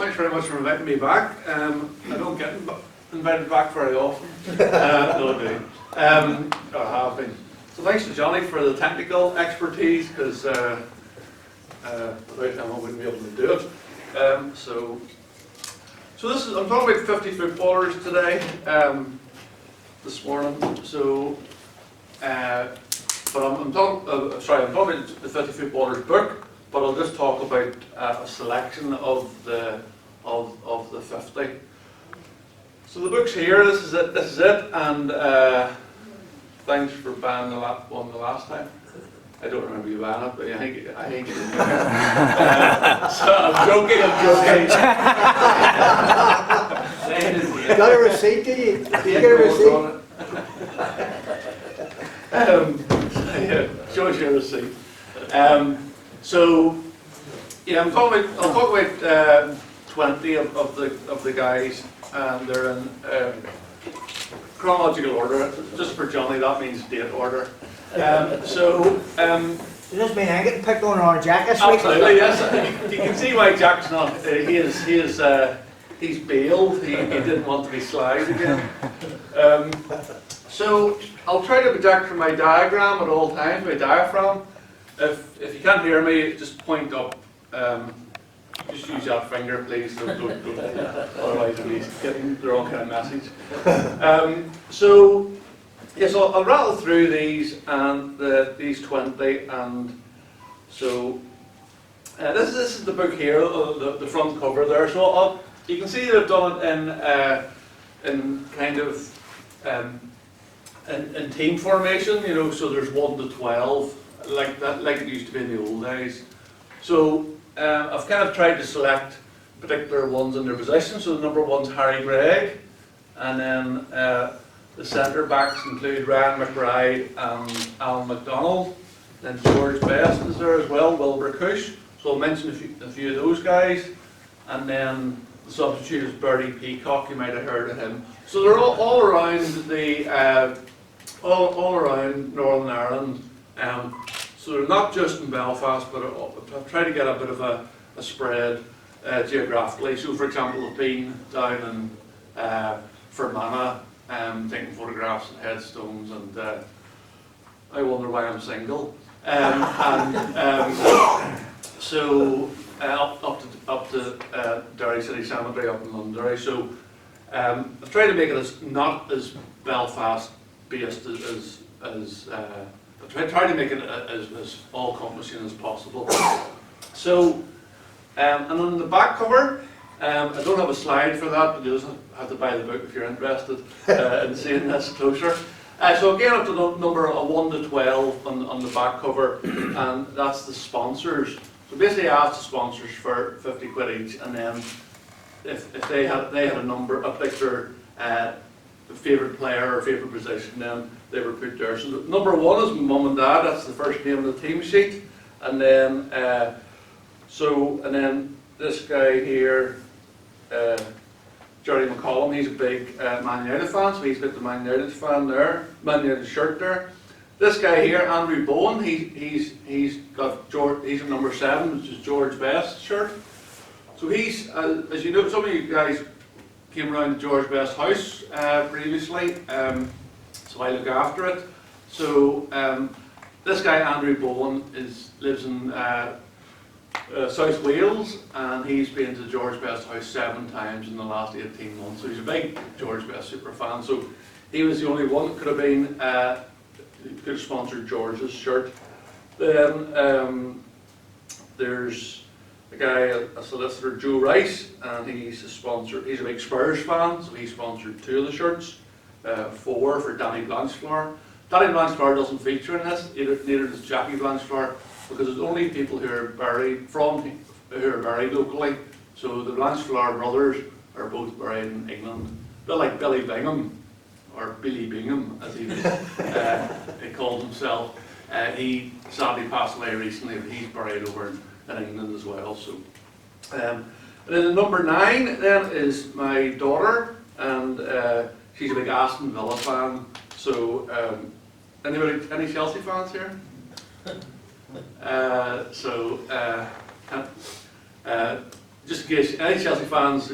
Thanks very much for inviting me back. I don't get invited back very often. No, I do. I have been. So thanks to Johnny for the technical expertise, because without him I wouldn't be able to do it. So this is, I'm talking about 50 footballers today, this morning. So, but I'm talking about the 50 footballers book, but I'll just talk about a selection of the 50. So the book's here. This is it. And thanks for buying the last time. I don't remember you buying it, but I think you did. So I'm joking. Got a receipt, do you? Did you get a receipt? Yeah, shows you a receipt. So yeah, I'll talk about 20 of the guys, and they're in chronological order. Just for Johnny, that means date order. Does this mean I'm getting picked on our Jack this week? Absolutely, yes. You can see why Jack's not. He's bailed. He didn't want to be slide again. So I'll try to project from my diagram at all times, my diaphragm. If you can't hear me, just point up. Just use that finger, please. Don't otherwise it'll be getting the wrong kind of message. So I'll rattle through these and these 20, and so this is the book here, the front cover there. So you can see that I've done it in kind of in team formation, you know. So there's 1 to 12, like that, like it used to be in the old days. So I've kind of tried to select particular ones in their position. So the number 1's Harry Gregg, and then the centre backs include Ryan McBride and Alan McDonald. Then George Best is there as well, Wilbur Cush. So I'll mention a few of those guys. And then the substitute is Bertie Peacock. You might have heard of him. So they're all around all around Northern Ireland. So they're not just in Belfast, but I've tried to get a bit of a spread geographically. So for example, I've been down in Fermanagh, taking photographs and headstones, and I wonder why I'm single. So up to Derry City Cemetery up in Londonderry. So I've tried to make it as not as Belfast based as I've tried to make it as all-encompassing as possible. So and on the back cover, I don't have a slide for that, but you just have to buy the book if you're interested in seeing this closer. So again, up to the number of 1 to 12 on the back cover, and that's the sponsors. So basically, I asked the sponsors for 50 quid each, and then if they had a number, a particular favourite player or favourite position, then they were put there. So number 1 is my mum and dad. That's the first name on the team sheet, and then this guy here. Jerry McCollum, he's a big Man United fan, so he's got the Man United fan there, Man United shirt there. This guy here, Andrew Bowen, he's got he's at number 7, which is George Best's shirt. So he's, as you know, some of you guys came around to George Best's house previously, so I look after it. So this guy, Andrew Bowen, lives in South Wales, and he's been to George Best's house 7 times in the last 18 months. So he's a big George Best super fan. So he was the only one that could have been could have sponsored George's shirt. Then there's a guy, a solicitor, Joe Rice, and he's a sponsor. He's a big Spurs fan, so he sponsored 2 of the shirts, 4 for Danny Blanchflower. Danny Blanchflower doesn't feature in this. Neither does Jackie Blanchflower, because it's only people who are buried locally. So the Blanchflower brothers are both buried in England. A bit like Billy Bingham, or Billy Bingham, as he called himself. He sadly passed away recently, but he's buried over in England as well. So, and then the number 9 then is my daughter, and she's a big Aston Villa fan. So, any Chelsea fans here? just in case any Chelsea fans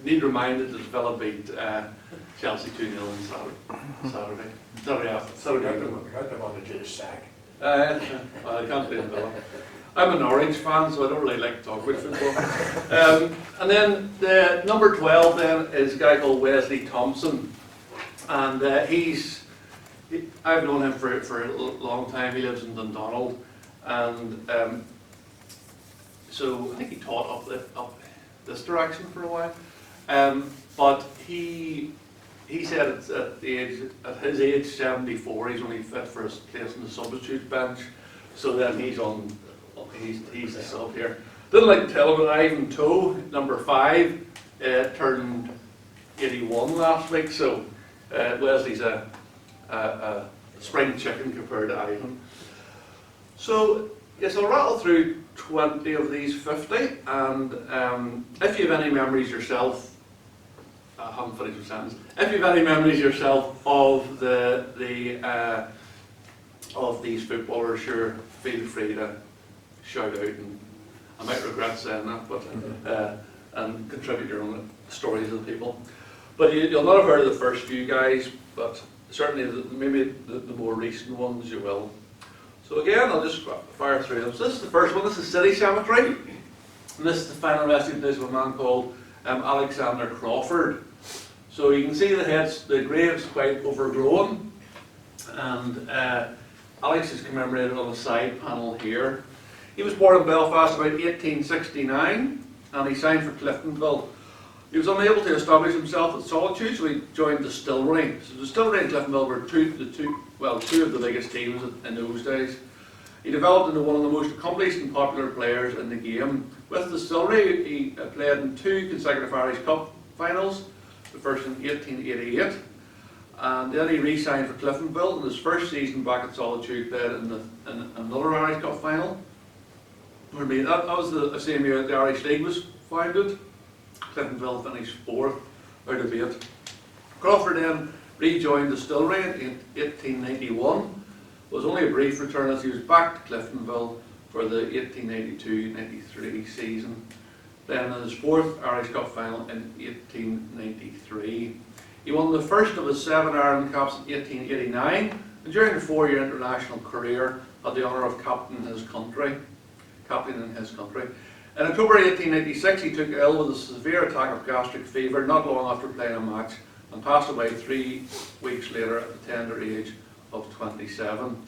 need reminded that Villa beat Chelsea 2-0 on Saturday afternoon. I don't want to do the sack. I can't blame Villa. I'm an Orange fan, so I don't really like to talk about football. And then the number 12 then is a guy called Wesley Thompson, and I've known him for a long time. He lives in Dundonald, and so I think he taught up this direction for a while. But he said at his age 74, he's only fit for his place in the substitute bench. So then he's the sub here. Didn't like to tell him that Ivan Toe, number 5, turned 81 last week. So Wesley's a spring chicken compared to Ivan. So yes, I'll rattle through 20 of these 50, and if you have any memories yourself, I haven't finished the sentence. If you have any memories yourself of of these footballers, sure, feel free to shout out, and I might regret saying that, but and contribute your own stories to the people. But you'll not have heard of the first few guys, but certainly maybe the more recent ones you will. So again, I'll just fire through them. So this is the first one. This is City Cemetery, and this is the final resting place of a man called Alexander Crawford. So you can see the grave's quite overgrown, and Alex is commemorated on the side panel here. He was born in Belfast about 1869, and he signed for Cliftonville. He was unable to establish himself at Solitude, so he joined Distillery. So Distillery and Cliftonville were two of the biggest teams in those days. He developed into one of the most accomplished and popular players in the game. With Distillery, he played in 2 consecutive Irish Cup finals, the first in 1888, and then he re-signed for Cliftonville. In his first season back at Solitude, played in another Irish Cup final. That was the same year that the Irish League was founded. Cliftonville finished 4th out of 8. Crawford then rejoined Distillery in 1891. It was only a brief return as he was back to Cliftonville for the 1892-93 season. Then in his 4th Irish Cup final in 1893. He won the first of his 7 Ireland Cups in 1889, and during the 4-year international career had the honour of captaining his country. In October 1896, he took ill with a severe attack of gastric fever not long after playing a match, and passed away 3 weeks later at the tender age of 27.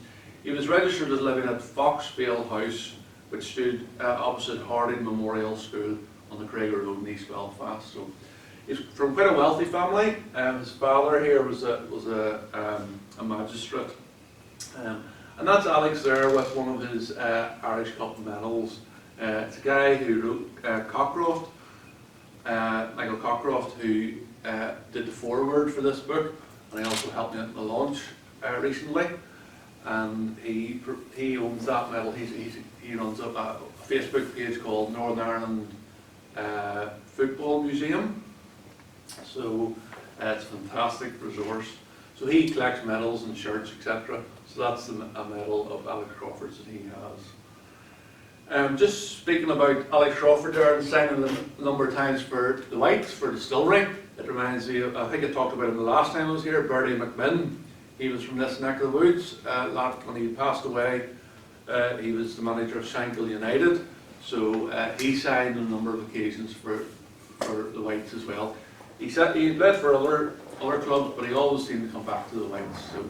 He was registered as living at Foxvale House, which stood opposite Harding Memorial School on the Craig Road in East Belfast. So he's from quite a wealthy family. His father here was a magistrate, and that's Alex there with one of his Irish Cup medals. It's a guy who wrote Cockcroft, Michael Cockcroft, who did the foreword for this book, and he also helped me at the launch recently. And he owns that medal. He runs a Facebook page called Northern Ireland Football Museum. So it's a fantastic resource. So he collects medals and shirts, etc. So that's a medal of Alex Crawford's that he has. Just speaking about Alex Crawford there and signing a number of times for the Whites, for Distillery, it reminds me of, I think I talked about him the last time I was here, Bertie McMinn. He was from this neck of the woods. When he passed away, he was the manager of Shankill United. So he signed on a number of occasions for the Whites as well. He played for other clubs, but he always seemed to come back to the Whites. So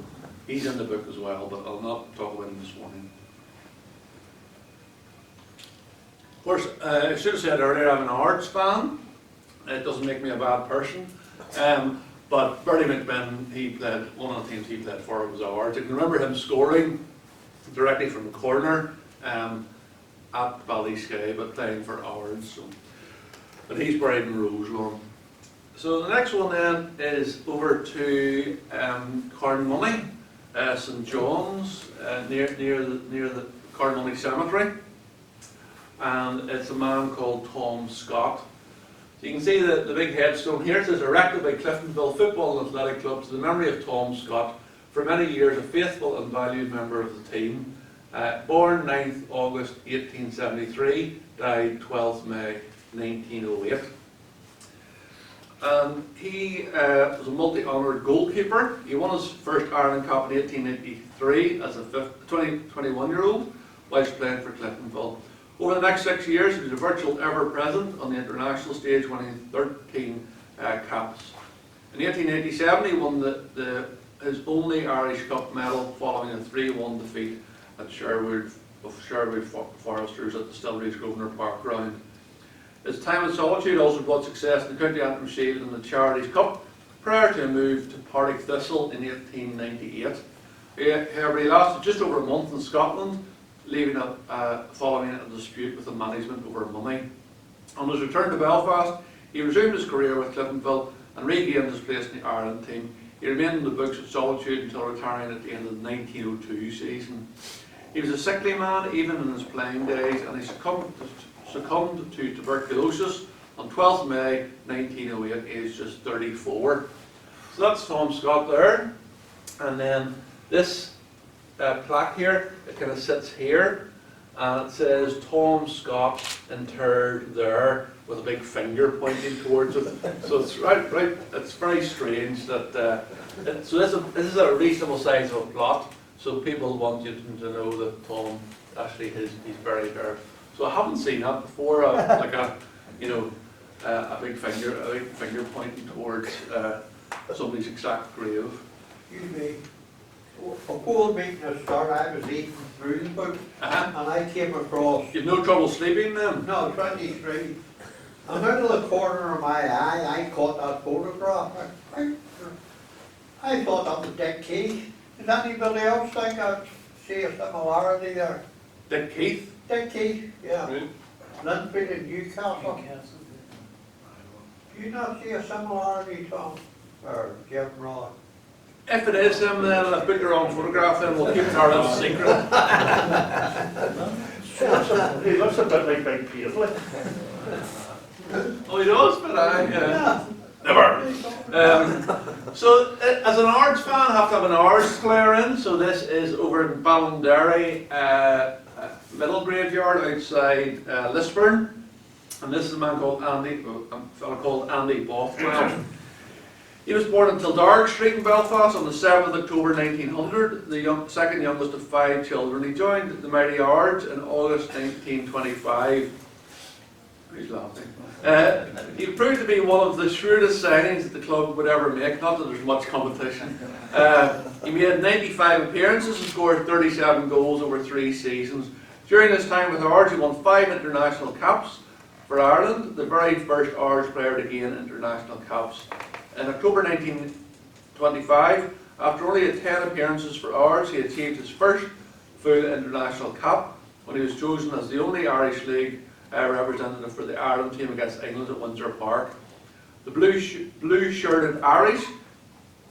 he's in the book as well, but I'll not talk about him this morning. Of course, I should have said earlier, I'm an Ards fan. It doesn't make me a bad person. But Bertie McMinn, one of the teams he played for was Ards. You can remember him scoring directly from the corner at Ballyskye, but playing for Ards. So. But he's buried in Roselawn. So the next one then is over to Carnmoney, St John's, near the Carnmoney Cemetery. And it's a man called Tom Scott. So you can see the big headstone here. It says, erected by Cliftonville Football and Athletic Club to the memory of Tom Scott, for many years a faithful and valued member of the team. Born 9th August 1873, died 12th May 1908. And he was a multi-honoured goalkeeper. He won his first Ireland Cup in 1883 as a 21-year-old, whilst playing for Cliftonville. Over the next 6 years, he was a virtual ever-present on the international stage, winning 13 caps. In 1887, he won his only Irish Cup medal following a 3-1 defeat at Sherwood Foresters at the Distilleries Grosvenor Park ground. His time in solitude also brought success in the County Antrim Shield and the Charities Cup, prior to a move to Partick Thistle in 1898. However, he lasted just over a month in Scotland, leaving following a dispute with the management over money. On his return to Belfast, he resumed his career with Cliftonville and regained his place in the Ireland team. He remained in the books of solitude until retiring at the end of the 1902 season. He was a sickly man even in his playing days, and he succumbed to tuberculosis on 12th May 1908, aged just 34. So that's Tom Scott there. And then this plaque here, it kind of sits here, and it says Tom Scott interred there with a big finger pointing towards it. So it's right. It's very strange that. So this is a reasonable size of a plot. So people want you to know that Tom actually he's buried there. So I haven't seen that before. Like a big finger pointing towards somebody's exact grave. Excuse me. Before meeting the start, I was eating through the book, and I came across. You've no trouble sleeping then? No, 23. And out of the corner of my eye, I caught that photograph. I thought that was Dick Keith. Does anybody else think I see a similarity there? Dick Keith? Dick Keith, yeah. Right. Linfield and Newcastle. Do you not see a similarity, Tom? Or Jim Ross? If it is him, then I've put the wrong photograph, then we'll keep it our secret. He looks a bit like Big Paisley. Oh, he does, but never. So, as an Ards fan, I have to have an Ards player in. So this is over in Ballinderry Middle Graveyard outside Lisburn, and this is a man called Andy Bothwell. He was born in Kildare Street in Belfast on the 7th of October 1900, the second youngest of 5 children. He joined the mighty Ards in August 1925. He's laughing. He proved to be one of the shrewdest signings that the club would ever make, not that there's much competition. He made 95 appearances and scored 37 goals over 3 seasons. During his time with Ards, he won 5 international caps for Ireland, the very first Ards player to gain international caps. In October 1925, after only 10 appearances for Ards, he achieved his first full international cap when he was chosen as the only Irish League representative for the Ireland team against England at Windsor Park. The blue-shirted Irish,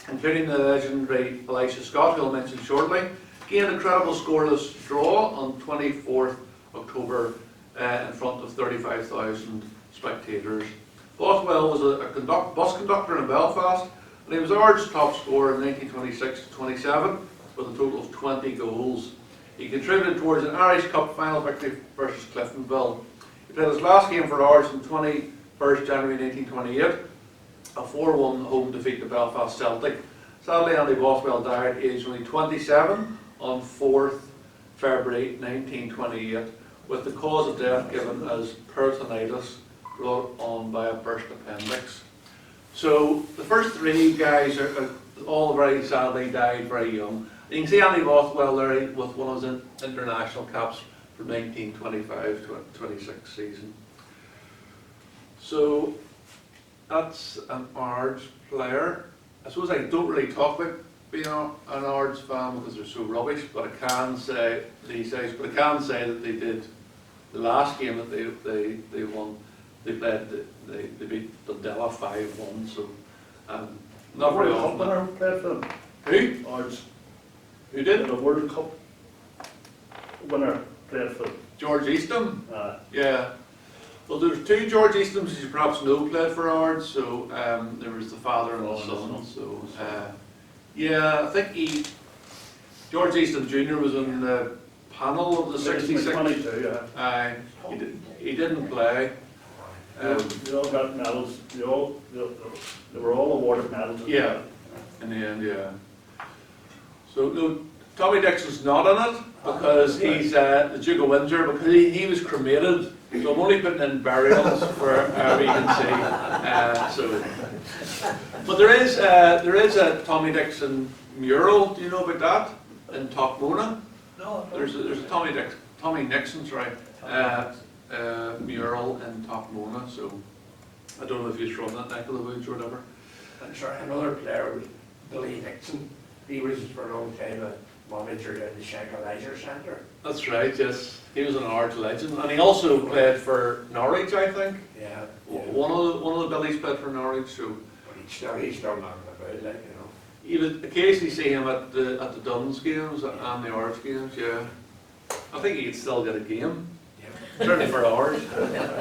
including the legendary Elisha Scott, who I'll mention shortly, gained a credible scoreless draw on 24th October in front of 35,000 spectators. Bothwell was a bus conductor in Belfast, and he was Ards' top scorer in 1926-27 with a total of 20 goals. He contributed towards an Irish Cup final victory versus Cliftonville. He played his last game for Ards on 21st January 1928, a 4-1 home defeat to Belfast Celtic. Sadly, Andy Bothwell died aged only 27 on 4th February 1928, with the cause of death given as peritonitis brought on by a burst appendix. So the first 3 guys are all very sadly died very young. You can see Andy Bothwell there with one of his international caps for 1925-26 season. So that's an Ards player. I suppose I don't really talk about being an Ards fan because they're so rubbish, but I can say these days. But I can say that they did the last game that they won. They beat Dundela 5-1. So not very often. Winner played for them. Who? Ards. Who did? The World Cup winner played for them. George Eastham. Yeah. Well, there's 2 George Easthams, as you perhaps know, played for Ards. So there was the father and the son. So yeah, I think George Eastham Jr. was in the panel of the 66. 22, yeah. He didn't play. They all got medals, they were all awarded medals. Yeah. In the end, yeah. So no, Tommy Dixon's not in it because he's the Duke of Windsor, because he was cremated. So I'm only putting in burials for we can see. But there is a Tommy Dixon mural. Do you know about that in Tokmona? No. There's a Tommy Nixon, sorry, mural in Tokmona. So I don't know if he's from that neck of the woods or whatever. And sorry, another player was Billy Nixon. He was for a long time a manager in the Shankill Leisure Centre. That's right, yes. He was an Irish legend, and he also played for Norwich, I think. Yeah. One of the Billies played for Norwich, so But he's still not about, like, you know. you would occasionally see him at the Duns games and the Irish games. Yeah, I think he could still get a game, certainly for hours.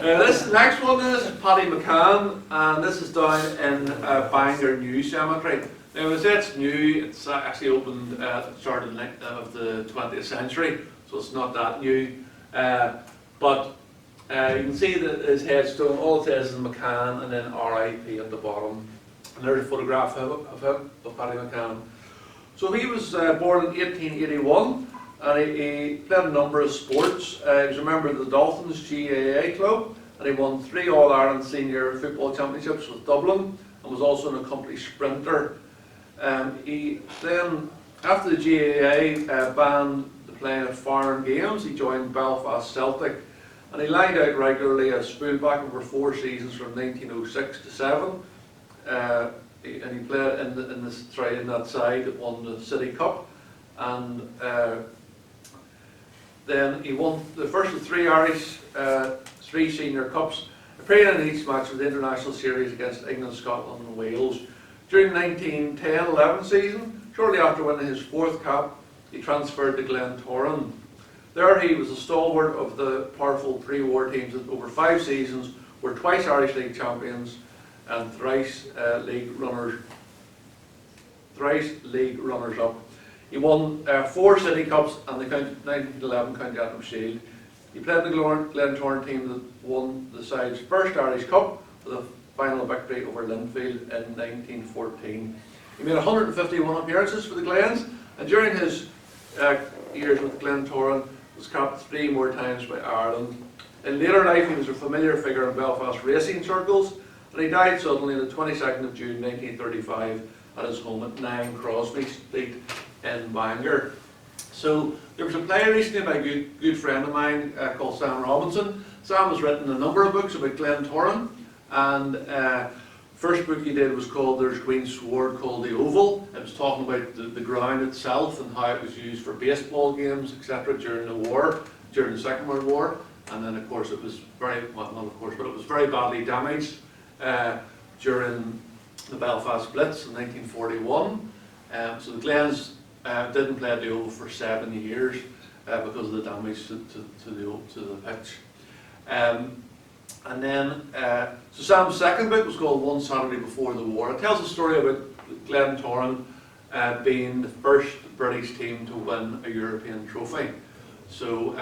This next one is Paddy McCann, and this is down in Bangor New Cemetery. Now, as it's new, it's actually opened at the start of the 20th century, so it's not that new. But you can see that his headstone, all it says is McCann and then RIP at the bottom. And there's a photograph of him, of Paddy McCann. So he was born in 1881, and he played a number of sports. He was a member of the Dolphins GAA club, and he won 3 All-Ireland Senior Football Championships with Dublin, and was also an accomplished sprinter. He then, after the GAA banned the playing of foreign games, he joined Belfast Celtic, and he lined out regularly as fullback over 4 seasons from 1906 to 7. And he played in that side that won the City Cup, and then he won the first of 3 Irish, 3 senior cups, appearing in each match of the international series against England, Scotland and Wales. During the 1910-11 season, shortly after winning his 4th cap, he transferred to Glentoran. There he was a stalwart of the powerful pre-war teams that over 5 seasons were twice Irish League champions and thrice league runners-up. He won 4 City Cups and the 1911 County Antrim Shield. He played the Glentoran team that won the side's first Irish Cup with a final victory over Linfield in 1914. He made 151 appearances for the Glens, and during his years with Glentoran was capped 3 more times by Ireland. In later life he was a familiar figure in Belfast racing circles, and he died suddenly on the 22nd of June 1935 at his home at 9 Crosby Street in Bangor. So there was a play recently by a good friend of mine called Sam Robinson. Sam has written a number of books about Glentoran, and first book he did was called There's Queen's Sword Called the Oval. It was talking about the ground itself and how it was used for baseball games, etc. during the war, during the Second World War. And then of course it was very, well not of course, but it was very badly damaged during the Belfast Blitz in 1941. So the Glens didn't play at the Oval for 7 years because of the damage to the pitch. And then, so Sam's second book was called One Saturday Before the War. It tells a story about Glentoran being the first British team to win a European trophy. So,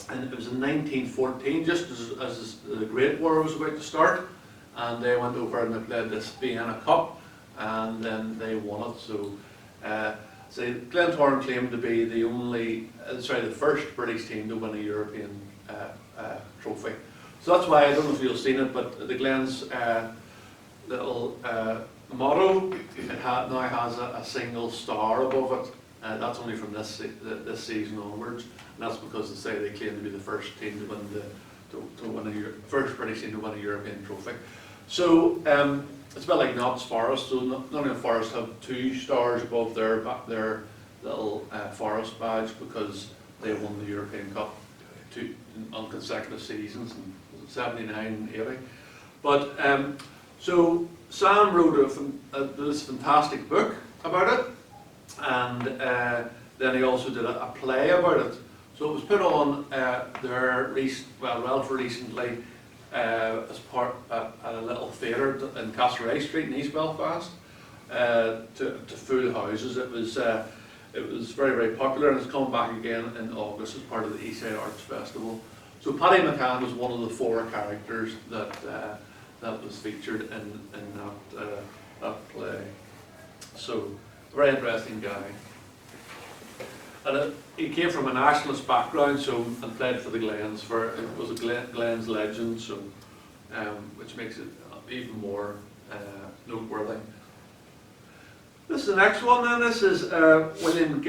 and it was in 1914, just as the Great War was about to start, and they went over and they played this Vienna Cup, and then they won it. So, so Glentoran claimed to be the first British team to win a European trophy. So that's why, I don't know if you've seen it, but the Glens little motto, it now has a single star above it. That's only from this season onwards, and that's because they say they claim to be the first team to win first British team to win a European trophy. So it's a bit like Notts Forest. So Nottingham Forest have 2 stars above their little Forest badge because they won the European Cup on consecutive seasons in 79 and 80. But so Sam wrote this fantastic book about it, and then he also did a play about it. So it was put on relatively recently as part at a little theatre in Castlereagh Street in East Belfast to full houses. It was very, very popular, and it's come back again in August as part of the Eastside Arts Festival. So Paddy McCann was one of the 4 characters that that was featured in that play. So, very interesting guy. And he came from a nationalist background, so, and played for the Glens. It was a Glens legend, so which makes it even more noteworthy. This is the next one. Then this is William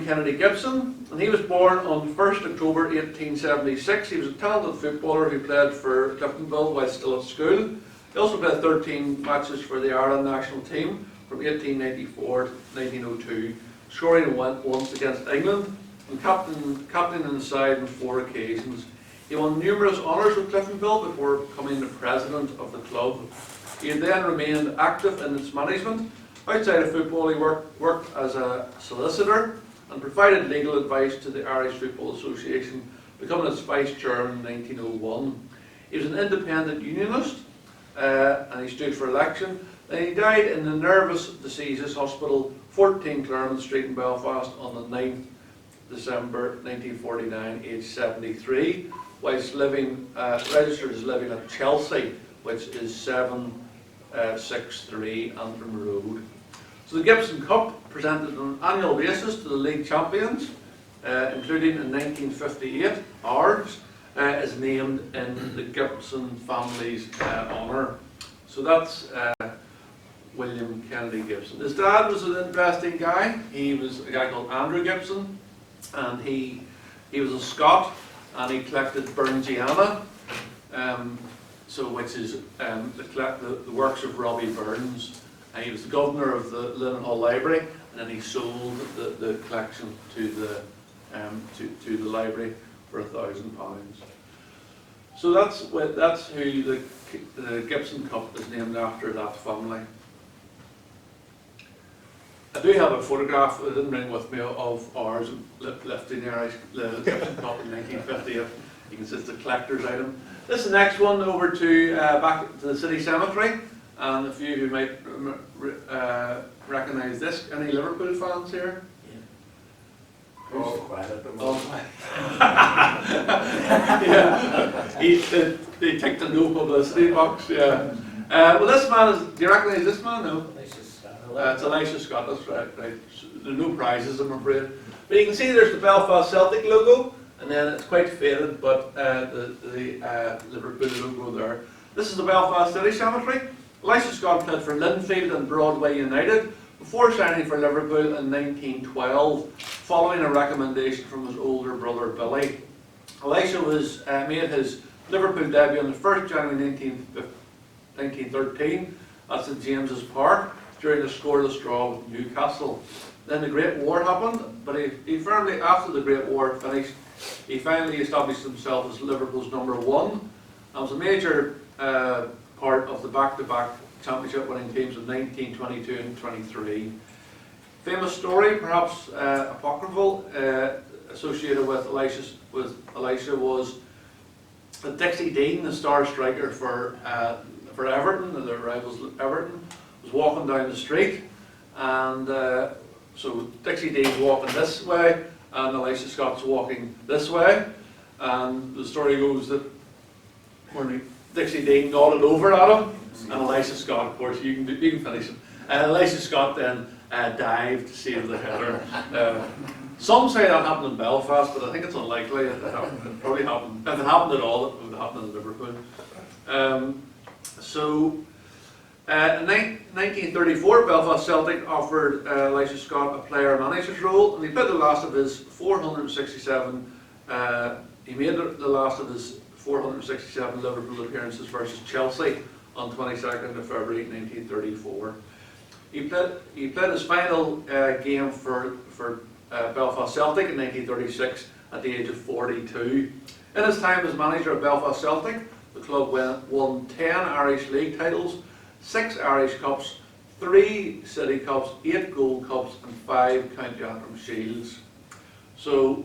Kennedy Gibson, and he was born on 1st October 1876. He was a talented footballer who played for Cliftonville while still at school. He also played 13 matches for the Ireland national team from 1894 to 1902, scoring once against England and captaining the side on 4 occasions. He won numerous honours with Cliftonville before becoming the president of the club. He then remained active in its management. Outside of football, he worked as a solicitor and provided legal advice to the Irish Football Association, becoming its vice chairman in 1901. He was an independent unionist and he stood for election. Then he died in the Nervous Diseases Hospital, 14 Claremont Street in Belfast on the 9th December 1949, aged 73, whilst registered as living at Chelsea, which is 763 Antrim Road. So the Gibson Cup, presented on an annual basis to the league champions, including in 1958, ours, is named in the Gibson family's honour. So that's William Kennedy Gibson. His dad was an interesting guy. He was a guy called Andrew Gibson, and he was a Scot, and he collected Burnsiana, which is the works of Robbie Burns. He was the governor of the Linen Library, and then he sold the collection to the library for £1,000. So that's who the Gibson Cup is named after, that family. I do have a photograph, I didn't bring with me, of ours lifting the Gibson Cup in 1958. You can see it's a collector's item. This is the next one, over to back to the city cemetery, and a few who might recognise this. Any Liverpool fans here? Yeah. All quiet at the Oh, moment. yeah, he ticked the no publicity box. Yeah. Well, this man is. Do you recognise this man? No. It's Elisha Scott. That's right. Right. There are no prizes, I'm afraid. But you can see there's the Belfast Celtic logo, and then it's quite faded, but the Liverpool logo there. This is the Belfast City Cemetery. Elisha Scott played for Linfield and Broadway United before signing for Liverpool in 1912, following a recommendation from his older brother Billy. Elisha made his Liverpool debut on the 1st January 1913 at St James's Park during the scoreless draw with Newcastle. Then the Great War happened, but he firmly, after the Great War finished, he finally established himself as Liverpool's #1 and was a major part of the back-to-back championship winning teams of 1922 and 23. Famous story, perhaps apocryphal, associated with Elisha was that Dixie Dean, the star striker for Everton, their rivals Everton, was walking down the street, and so Dixie Dean's walking this way, and Elisha Scott's walking this way, and the story goes that when Dixie Dean nodded over at him, and Elisha Scott, of course, you can finish it, and Elisha Scott then dived to save the header. Some say that happened in Belfast, but I think it's unlikely. It probably happened. If it happened at all, it would happen in Liverpool. In 1934, Belfast Celtic offered Elisha Scott a player-manager's role, and he played the last of his 467. He made the last of his 467 Liverpool appearances versus Chelsea on 22nd of February 1934. He played his final game for Belfast Celtic in 1936 at the age of 42. In his time as manager of Belfast Celtic, the club won 10 Irish League titles, 6 Irish Cups, 3 City Cups, 8 Gold Cups and 5 County Antrim Shields. So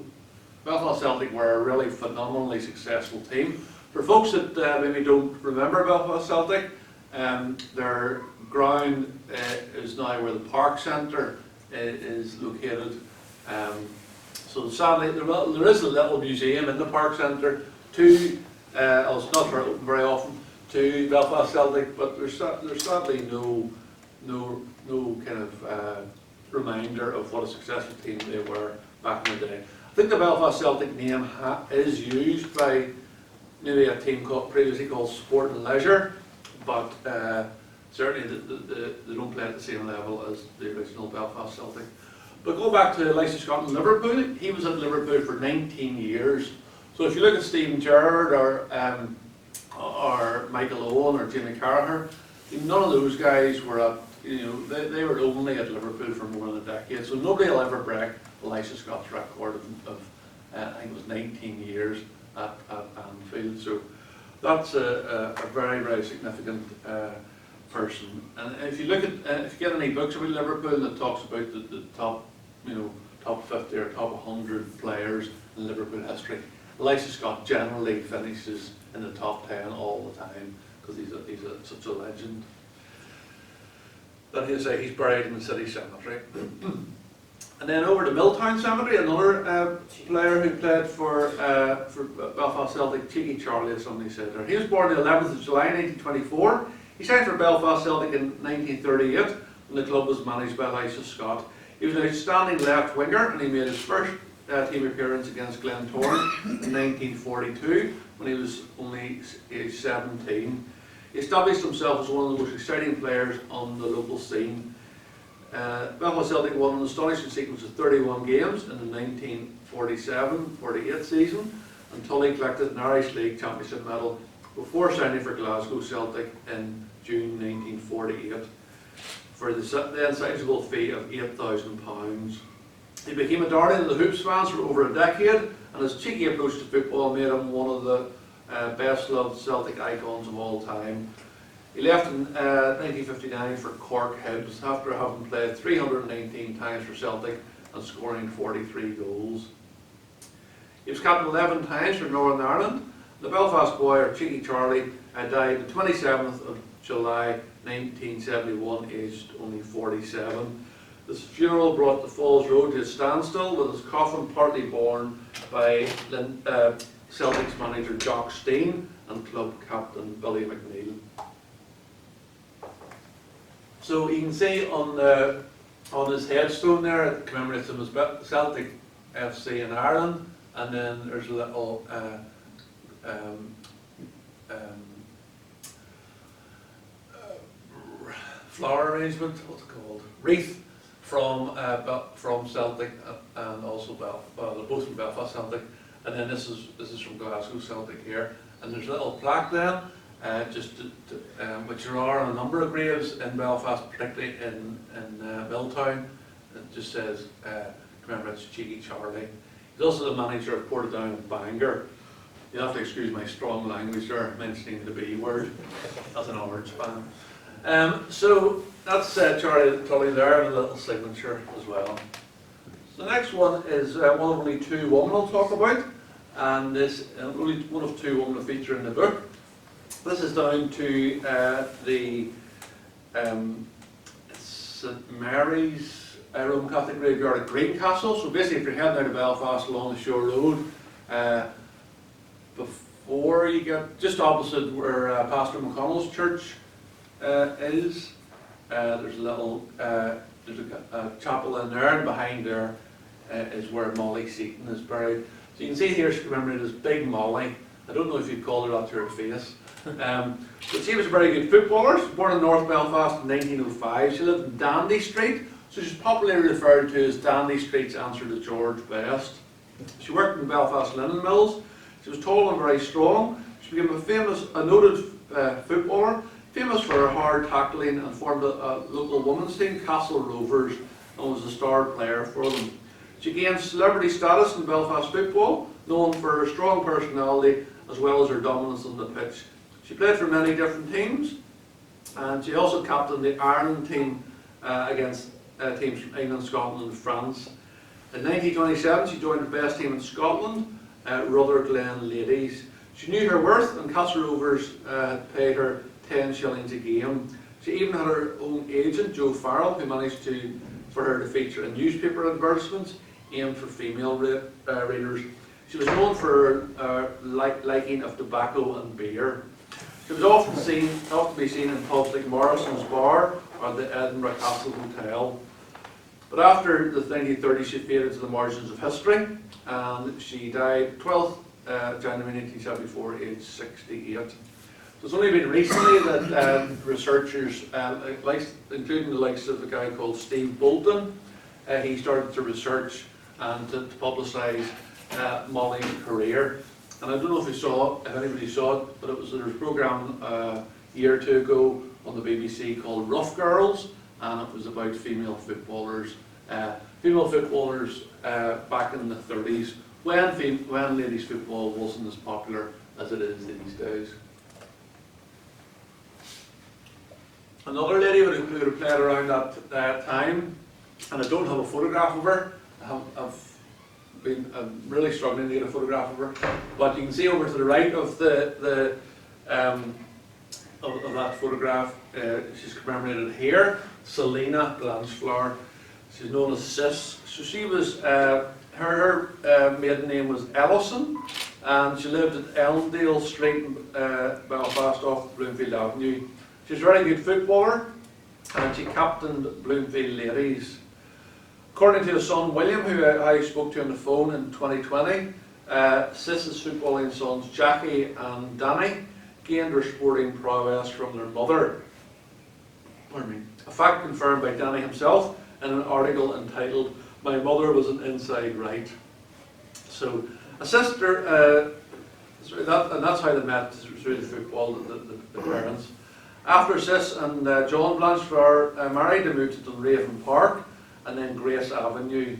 Belfast Celtic were a really phenomenally successful team. For folks that maybe don't remember Belfast Celtic, their ground is now where the Park Centre is located. So So sadly, there is a little museum in the Park Centre to, it's not very often, to Belfast Celtic, but there's sadly no kind of reminder of what a successful team they were back in the day. I think the Belfast Celtic name is used by maybe a team previously called Sport and Leisure, but certainly they don't play at the same level as the original Belfast Celtic. But go back to Leicester Scott and Liverpool. He was at Liverpool for 19 years. So if you look at Stephen Gerrard or Michael Owen or Jimmy Carragher, none of those guys were at, they were only at Liverpool for more than a decade. So nobody will ever break Leicester Scott's record of I think it was 19 years at Anfield. So that's a very, very significant person. And if you look at, if you get any books about Liverpool that talks about the top, top 50 or top 100 players in Liverpool history, Leicester Scott generally finishes in the top 10 all the time because he's such a legend. Then he's buried in the city cemetery. And then over to Milltown Cemetery, another player who played for Belfast Celtic, Cheeky Charlie, as somebody said there. He was born the 11th of July 1924. He signed for Belfast Celtic in 1938 when the club was managed by Elisha Scott. He was an outstanding left winger and he made his first team appearance against Glentoran in 1942 when he was only age 17. He established himself as one of the most exciting players on the local scene. Belfast Celtic won an astonishing sequence of 31 games in the 1947-48 season until he collected an Irish League Championship medal before signing for Glasgow Celtic in June 1948 for the then sizable fee of £8,000. He became a darling of the Hoops fans for over a decade, and his cheeky approach to football made him one of the best loved Celtic icons of all time. He left in 1959 for Cork Hibs after having played 319 times for Celtic and scoring 43 goals. He was captain 11 times for Northern Ireland. The Belfast boy, or Cheeky Charlie, died the 27th of July 1971, aged only 47. His funeral brought the Falls Road to a standstill, with his coffin partly borne by Celtic's manager Jock Steen and club captain Billy McNeil. So you can see on his headstone there, it commemorates him as Celtic FC in Ireland, and then there's a little flower arrangement, what's it called? Wreath from Celtic and also both from Belfast Celtic, and then this is from Glasgow Celtic here, and there's a little plaque then, which there are on a number of graves in Belfast, particularly in Milltown. It just says commemorates Cheeky Charlie. He's also the manager of Portadown and Bangor. You'll have to excuse my strong language there, mentioning the B word as an Orange fan. So that's Charlie Tully there, and a little signature as well. The next one is one of only two women I'll talk about, and this only one of two women that feature in the book. This is down to the St Mary's Roman Catholic graveyard at Greencastle. So basically, if you're heading out of Belfast along the Shore Road, before you get just opposite where Pastor McConnell's church is, there's a little there's a chapel in there, and behind there is where Molly Seaton is buried. So you can see here she's commemorated as Big Molly. I don't know if you'd call her that to her face. But she was a very good footballer. She was born in North Belfast in 1905. She lived in Dandy Street, so she's popularly referred to as Dandy Street's answer to George Best. She worked in Belfast linen mills. She was tall and very strong. She became a noted footballer, famous for her hard tackling, and formed a local women's team, Castle Rovers, and was a star player for them. She gained celebrity status in Belfast football, known for her strong personality as well as her dominance on the pitch. She played for many different teams, and she also captained the Ireland team against teams from England, Scotland and France. In 1927 she joined the best team in Scotland, Rutherglen Ladies. She knew her worth, and Castle Rovers paid her 10 shillings a game. She even had her own agent, Joe Farrell, who managed for her to feature in newspaper advertisements. aimed for female readers. She was known for liking of tobacco and beer. She was often to be seen in pubs like Morrison's Bar or the Edinburgh Castle Hotel. But after the 1930s, she faded to the margins of history, and she died 12th January 1974, aged 68. So it's only been recently that researchers, including the likes of a guy called Steve Bolton, he started to research and to publicise Molly's career. And I don't know if anybody saw it, but there was a programme a year or two ago on the BBC called Rough Girls, and it was about female footballers. Back in the 30s, when ladies football wasn't as popular as it is these days. Another lady who would have played around that time, and I don't have a photograph of her. I'm really struggling to get a photograph of her, but you can see over to the right of of that photograph, she's commemorated here, Selina Blanchflower. She's known as Sis. So she was, her maiden name was Ellison, and she lived at Elmdale Street in Belfast off Bloomfield Avenue. She's a very good footballer, and she captained Bloomfield Ladies. According to his son William, who I spoke to on the phone in 2020, Sis's footballing sons Jackie and Danny gained their sporting prowess from their mother. A fact confirmed by Danny himself in an article entitled "My Mother Was an Inside Right." So a sister, and that's how they met, through the football, the parents. After Sis and John Blanchflower married, they moved to Dunraven Park and then Grace Avenue.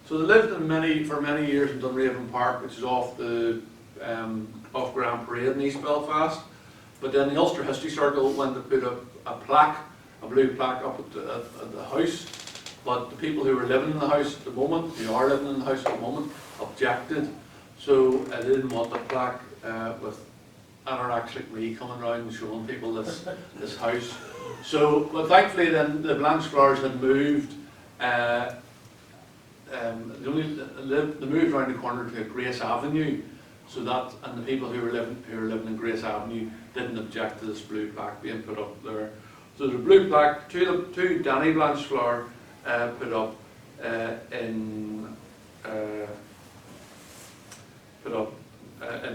So they lived for many years in Dunraven Park, which is off Grand Parade in East Belfast. But then the Ulster History Circle went to put a blue plaque up at the house. But the people who were living in the house at the moment, objected. So I didn't want the plaque with anorexic me coming around and showing people this house. So, but thankfully then the Blanchflowers had moved. They moved around the corner to Grace Avenue, so that, and the people who were living in Grace Avenue didn't object to this blue plaque being put up there. So there's a blue plaque to Danny Blanchflower put up in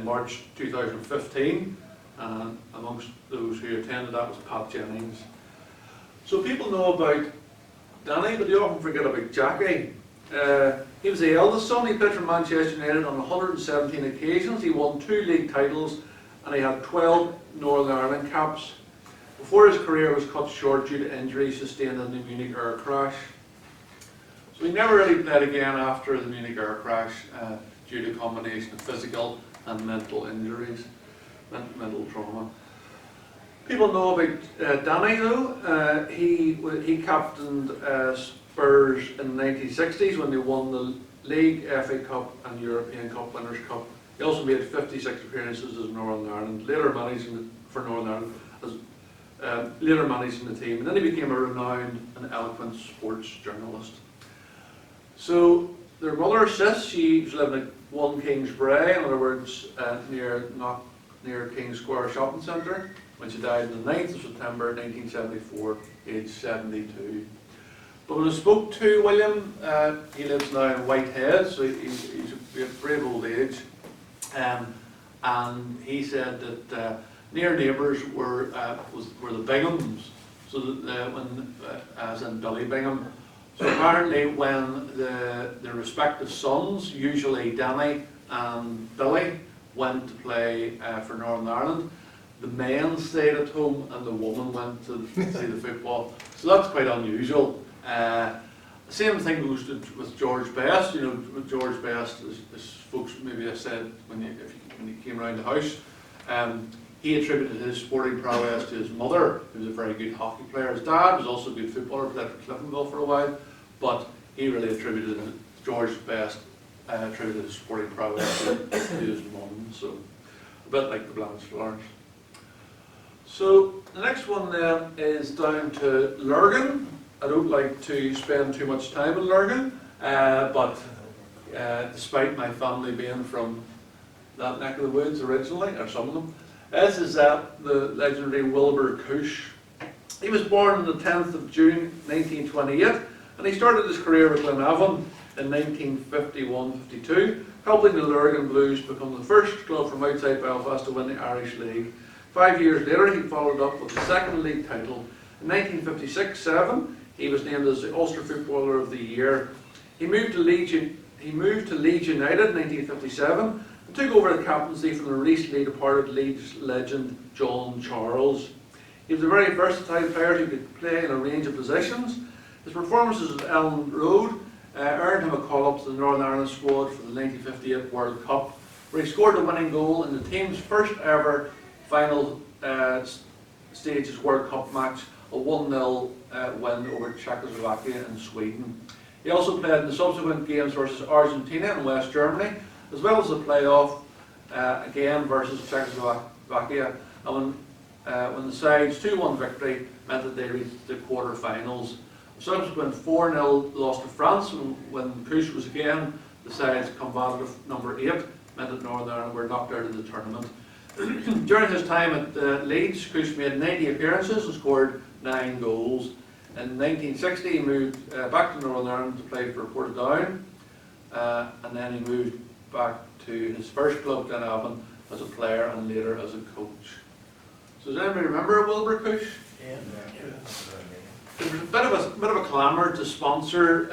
March 2015, and amongst those who attended that was Pat Jennings. So people know about Danny, but they often forget about Jackie. He was the eldest son. He played for Manchester United on 117 occasions. He won 2 league titles, and he had 12 Northern Ireland caps before his career was cut short due to injuries sustained in the Munich air crash. So he never really played again after the Munich air crash due to a combination of physical and mental injuries, mental trauma. People know about Danny though. He captained Spurs in the 1960s when they won the League, FA Cup and European Cup Winners' Cup. He also made 56 appearances as Northern Ireland, later managing the team, and then he became a renowned and eloquent sports journalist. So their mother, Sis, she was living at 1 Kingsbrae, in other words, near King Square Shopping Centre, when she died on the 9th of September 1974, aged 72. But when I spoke to William, he lives now in Whitehead, so he's a brave old age, and he said that near neighbours were the Binghams, so that as in Billy Bingham. So apparently when the respective sons, usually Danny and Billy, went to play for Northern Ireland, the men stayed at home and the woman went to see the football. So that's quite unusual. Same thing goes with George Best. You know, with George Best, as folks maybe have said when he came around the house, he attributed his sporting prowess to his mother, who was a very good hockey player. His dad was also a good footballer, played for Cliftonville for a while, but he really attributed his sporting prowess to his mum. So a bit like the Blanchflowers. So the next one then is down to Lurgan. I don't like to spend too much time in Lurgan, But despite my family being from that neck of the woods originally, or some of them, this is the legendary Wilbur Cush. He was born on the 10th of June 1928, and he started his career with Glenavon in 1951-52, helping the Lurgan Blues become the first club from outside Belfast to win the Irish League. 5 years later, he followed up with the second league title. In 1956-7, he was named as the Ulster Footballer of the Year. He moved to Leeds United in 1957 and took over the captaincy from the recently departed Leeds legend John Charles. He was a very versatile player who could play in a range of positions. His performances at Ellen Road earned him a call-up to the Northern Ireland squad for the 1958 World Cup, where he scored the winning goal in the team's first ever final stages World Cup match, a 1-0 win over Czechoslovakia and Sweden. He also played in the subsequent games versus Argentina and West Germany, as well as the playoff again versus Czechoslovakia, and when the side's 2-1 victory meant that they reached the quarter-finals. A subsequent 4-0 loss to France when Cush was again the side's combative number 8 meant that Northern Ireland were knocked out of the tournament. During his time at Leeds, Cush made 90 appearances and scored 9 goals. In 1960 he moved back to Northern Ireland to play for Portadown, and then he moved back to his first club, Glenavon, as a player and later as a coach. So does anybody remember Wilbur Cush? Yeah. There was a bit of a clamour to sponsor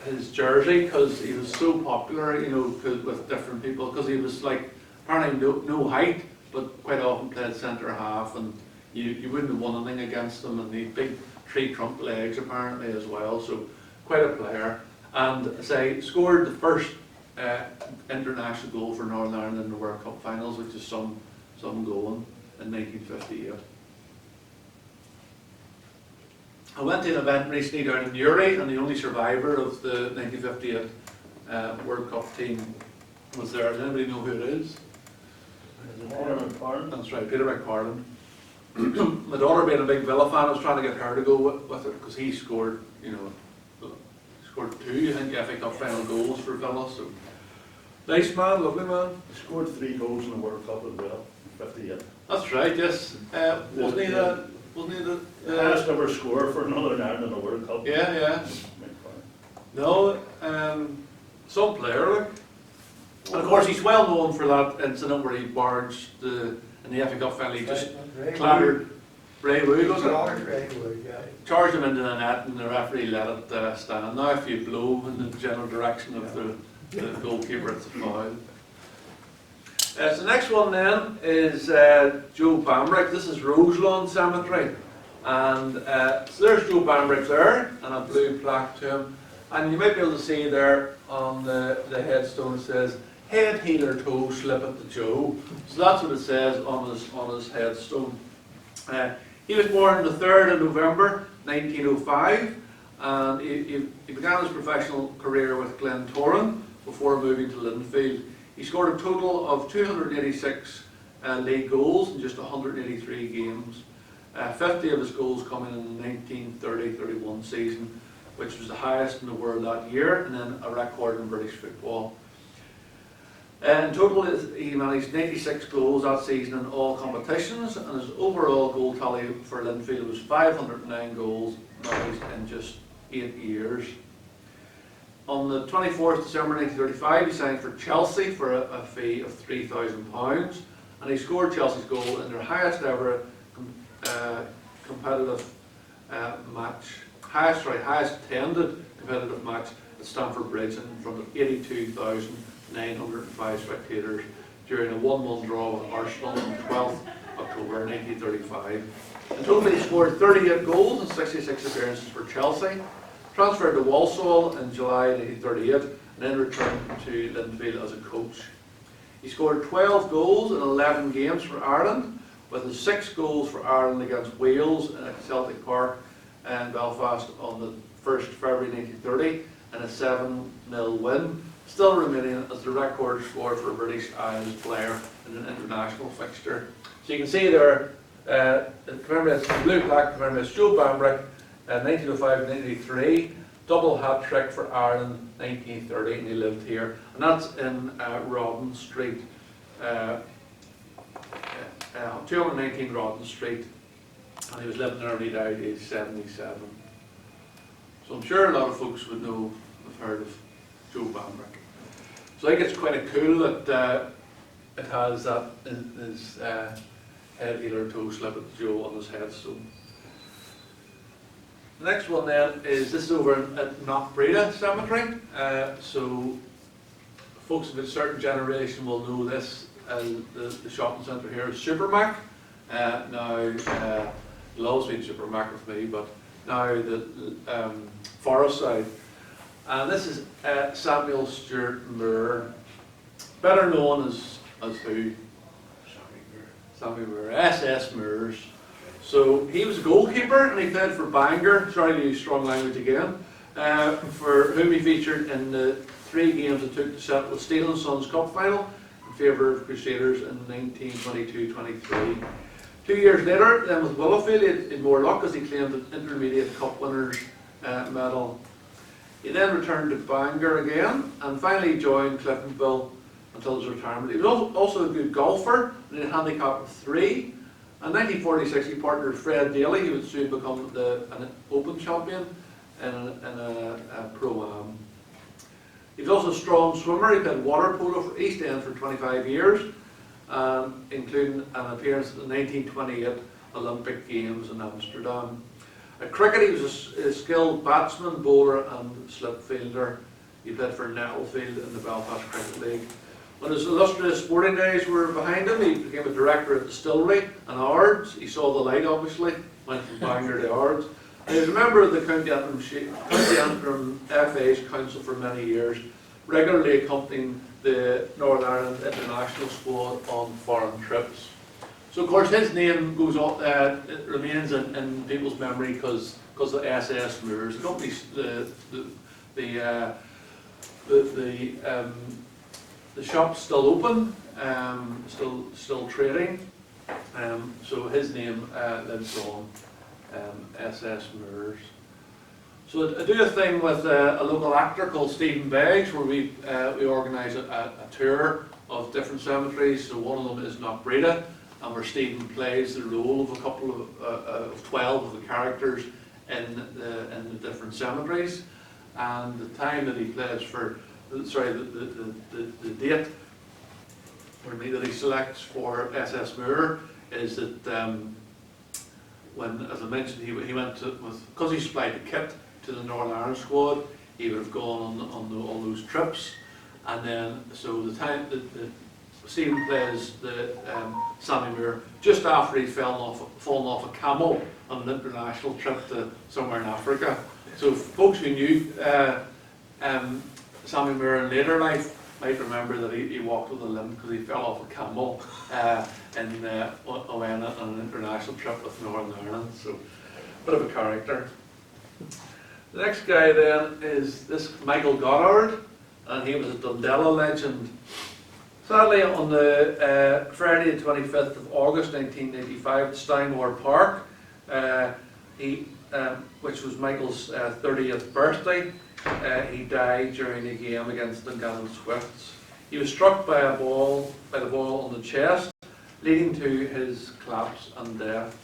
his jersey because he was so popular, you know, with different people, because he was like apparently no height, but quite often played centre half, and you wouldn't have won anything against him, and he had big tree-trunk legs apparently as well, so quite a player. And say scored the first international goal for Northern Ireland in the World Cup finals, which is some going in 1958. I went to an event recently down in Newry, and the only survivor of the 1958 World Cup team was there. Does anybody know who it is? Peter McCabe. That's right, Peter McCabe. My daughter, being a big Villa fan, I was trying to get her to go with it because he scored, scored 2, I think, FA Cup final goals for Villa. So nice man, lovely man. He scored 3 goals in the World Cup as well, 58. That's right, yes. Wasn't he the Highest ever scorer for Northern Ireland in the World Cup. Yeah. No, some player, like. And of course, he's well known for that incident where he barged in the FA Cup final. He just clattered Ray Wood, was it? Charged him into the net, and the referee let it stand. Now, if you blow in the general direction of the goalkeeper, it's a foul. So the next one then is Joe Bambrick. This is Roselawn Cemetery, and so there's Joe Bambrick there, and a blue plaque to him. And you might be able to see there on the headstone, it says, "Head, heel or toe, slip it to Joe." So that's what it says on his headstone. He was born the 3rd of November 1905, and he began his professional career with Glentoran before moving to Linfield. He scored a total of 286 league goals in just 183 games. 50 of his goals coming in the 1930-31 season, which was the highest in the world that year, and then a record in British football. In total, he managed 96 goals that season in all competitions, and his overall goal tally for Linfield was 509 goals managed in just 8 years. On the 24th December 1935, he signed for Chelsea for a fee of £3,000, and he scored Chelsea's goal in their highest ever competitive match, highest attended competitive match at Stamford Bridge in front of 82,905 spectators during a 1-1 draw with Arsenal on 12th October 1935. In total, he scored 38 goals and 66 appearances for Chelsea. Transferred to Walsall in July 1938 and then returned to Linfield as a coach. He scored 12 goals in 11 games for Ireland, with his 6 goals for Ireland against Wales at Celtic Park in Belfast on the 1st February 1930 and a 7-0 win, still remaining as the record score for a British Isles player in an international fixture. So you can see there, the blue plaque commemorates Joe Bambrick, 1905 and 1983, double hat trick for Ireland 1930, and he lived here. And that's in Rawdon Street, 219 Rawdon Street, and he was living there when he died at age 77. So I'm sure a lot of folks would know, have heard of Joe Bamber. So I think it's quite cool that it has that in his head, heel or toe slip of Joe on his headstone. The next one then is, this is over at Knockbreda Cemetery. So folks of a certain generation will know this as the shopping centre here is Supermac. Now, it'll always be Supermac for me, but now the Forest Side. And this is Samuel Stuart Moore, better known as who? Sammy Moore, SS Moores. So he was a goalkeeper and he played for Bangor, sorry to use strong language again, for whom he featured in the 3 games that took to settle the Steel and Sons Cup final in favour of Crusaders in 1922-23. 2 years later, then with Willowfield, he had more luck as he claimed an Intermediate Cup winners medal. He then returned to Bangor again and finally joined Cliftonville until his retirement. He was also a good golfer and he had a handicap of 3. In 1946 he partnered with Fred Daly, who would soon become an Open champion in a Pro-Am. He was also a strong swimmer. He played water polo for East End for 25 years, including an appearance at the 1928 Olympic Games in Amsterdam. At cricket, he was a skilled batsman, bowler and slip fielder. He played for Nettlefield in the Belfast Cricket League. When his illustrious sporting days were behind him, he became a director at Distillery and Ards. He saw the light, obviously, went from Bangor to Ards. And he was a member of the County Antrim FA's council for many years, regularly accompanying the Northern Ireland international squad on foreign trips. So of course his name goes on, it remains in people's memory because of SS Moores. The company's the shop's still open, still trading. So his name lives on, SS Moores. So I do a thing with a local actor called Stephen Beggs, where we organise a tour of different cemeteries. So one of them is Knockbreda, and where Stephen plays the role of a couple of 12 of the characters in the different cemeteries. And the time that he plays for, sorry, the date that he selects for SS Moore is that when, as I mentioned, he went to, because he supplied the kit to the Northern Ireland squad, he would have gone on all those trips, and then so the time that Stephen plays the Sammy Moore just after he'd fallen off a camel on an international trip to somewhere in Africa. So folks who knew Sammy Moore in later life might remember that he walked with a limp because he fell off a camel in Owena on an international trip with Northern Ireland. So, bit of a character. The next guy then is this Michael Goddard, and he was a Dundela legend. Sadly, on the Friday the 25th of August 1985 at Steinmore Park, which was Michael's 30th birthday, he died during a game against Dungannon Swifts. He was struck by the ball on the chest, leading to his collapse and death.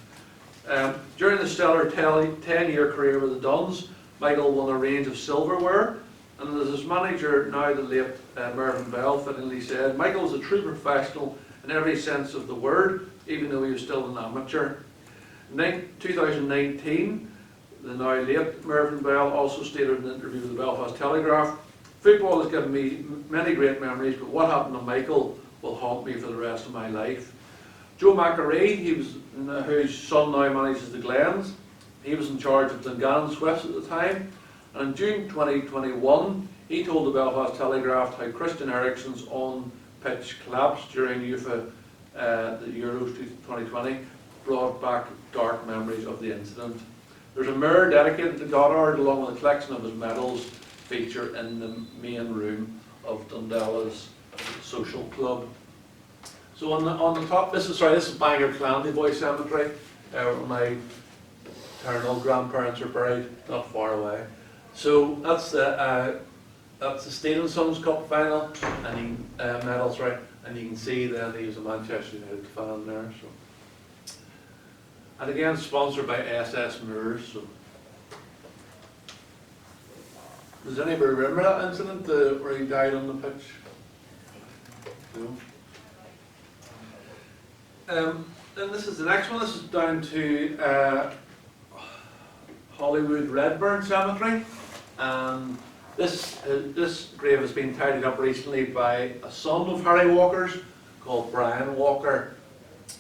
During the stellar 10-year career with the Duns, Michael won a range of silverware, and as his manager, now the late Mervyn Bell, fittingly said, Michael was a true professional in every sense of the word, even though he was still an amateur. In 2019, the now late Mervyn Bell also stated in an interview with the Belfast Telegraph, football has given me many great memories, but what happened to Michael will haunt me for the rest of my life. Joe McAree, whose son now manages the Glens, he was in charge of Dungannon Swifts at the time, and in June 2021 he told the Belfast Telegraph how Christian Eriksen's on-pitch collapse during UEFA the Euros 2020 brought back dark memories of the incident. There's a mirror dedicated to Goddard along with a collection of his medals feature in the main room of Dundela's social club. So on the top, this is Bangor Clandy Cemetery, where my paternal grandparents are buried, not far away. So that's the Steel and Sons Cup final, and he medals, right? And you can see that he was a Manchester United fan there. So, and again, sponsored by SS Moors. So, does anybody remember that incident where he died on the pitch? No. Then this is the next one. This is down to Hollywood Redburn Cemetery. This grave has been tidied up recently by a son of Harry Walker's called Brian Walker.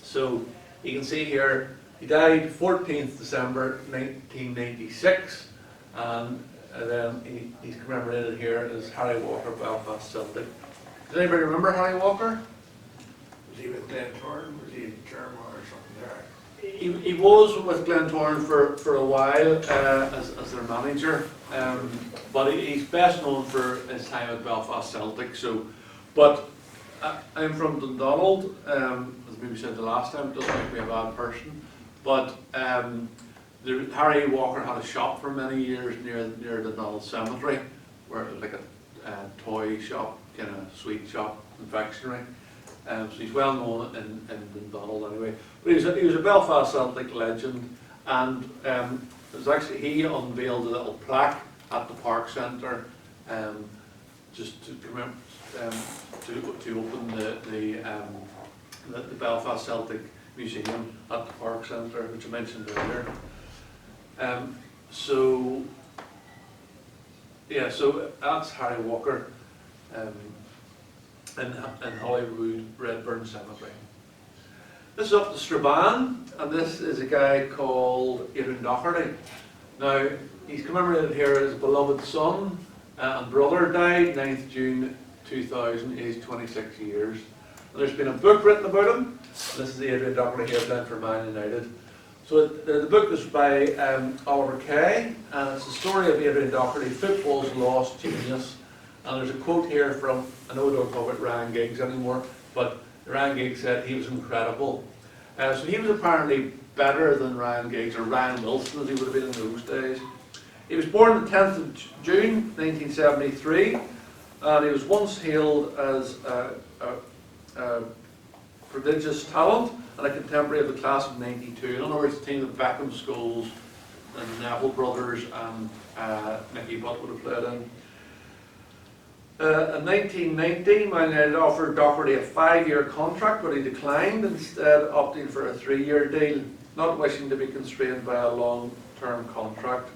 So you can see here, he died 14th December 1996, and then he's commemorated here as Harry Walker, Belfast Celtic. Does anybody remember Harry Walker? Was he with Glentoran? Was he in German or something there? He was with Glentoran for a while as their manager, but he's best known for his time at Belfast Celtic. So, but I'm from Dundonald, as maybe said the last time. It doesn't make me a bad person, but Harry Walker had a shop for many years near Dundonald Cemetery, where it was like a toy shop, kind of sweet shop, confectionery. So he's well known in Dundonald anyway. But he was a Belfast Celtic legend, and it was actually he unveiled a little plaque at the Park Centre, just to remember to open the Belfast Celtic Museum at the Park Centre, which I mentioned earlier. So that's Harry Walker. In Hollywood Redburn Cemetery. This is up to Strabane, and this is a guy called Adrian Doherty. Now, he's commemorated here as beloved son and brother, died 9th June 2000, aged 26 years. And there's been a book written about him. This is the Adrian Doherty here playing for Man United. So the book is by Oliver Kay, and it's the story of Adrian Doherty, football's lost genius. And there's a quote here from, I know we don't talk about Ryan Giggs anymore, but Ryan Giggs said he was incredible. So he was apparently better than Ryan Giggs, or Ryan Wilson as he would have been in those days. He was born the 10th of June 1973, and he was once hailed as a prodigious talent and a contemporary of the class of '92. In other words, the team that Beckham, Scholes and Neville brothers and Mickey Butt would have played in. In 1990, Man United offered Doherty a 5-year contract, but he declined, instead opting for a 3-year deal, not wishing to be constrained by a long-term contract.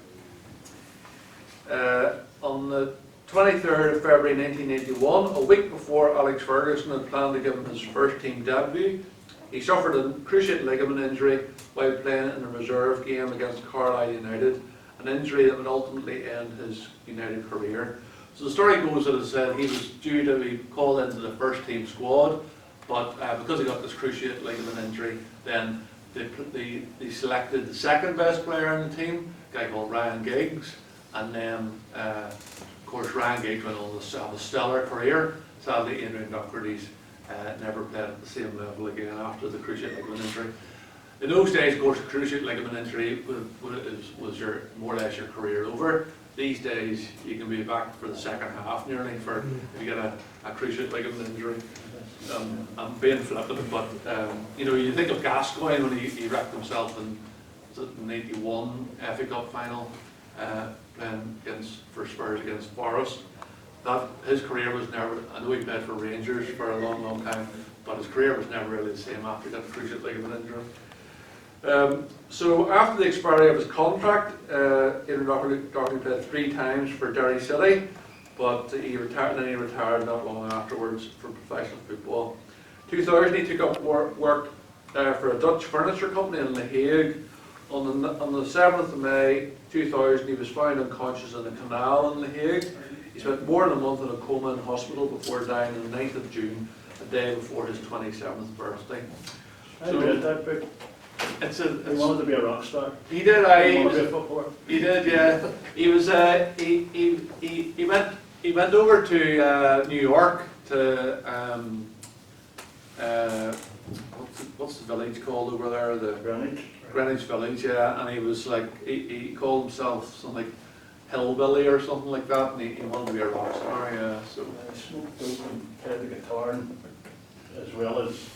On the 23rd of February 1981, a week before Alex Ferguson had planned to give him his first team debut, he suffered a cruciate ligament injury while playing in a reserve game against Carlisle United, an injury that would ultimately end his United career. So the story goes that it said he was due to be called into the first team squad, but because he got this cruciate ligament injury, then they selected the second best player in the team, a guy called Ryan Giggs, and then of course Ryan Giggs went on to have a stellar career. Sadly, Adrian Doherty's never played at the same level again after the cruciate ligament injury. In those days, of course, cruciate ligament injury was more or less your career over. These days, you can be back for the second half nearly if you get a cruciate ligament injury. I'm being flippant, but you think of Gascoigne when he wrecked himself in the '91 FA Cup final, playing for Spurs against Forest. That his career was never. I know he played for Rangers for a long, long time, but his career was never really the same after that cruciate ligament injury. So after the expiry of his contract, Adrian Doherty played 3 times for Derry City, but he retired not long afterwards from professional football. 2000 he took up work for a Dutch furniture company in The Hague. On the 7th of May 2000 he was found unconscious in a canal in The Hague. He spent more than a month in a coma in hospital before dying on the 9th of June, a day before his 27th birthday. I read that book. He wanted to be a rock star. He did. He wanted to be a footballer. He did. Yeah. He was. He went over to New York to what's the village called over there? The Greenwich. Greenwich Village. Yeah. And he was like he called himself something like hillbilly or something like that, and he wanted to be a rock star, yeah, so. I smoked dope and played the guitar as well as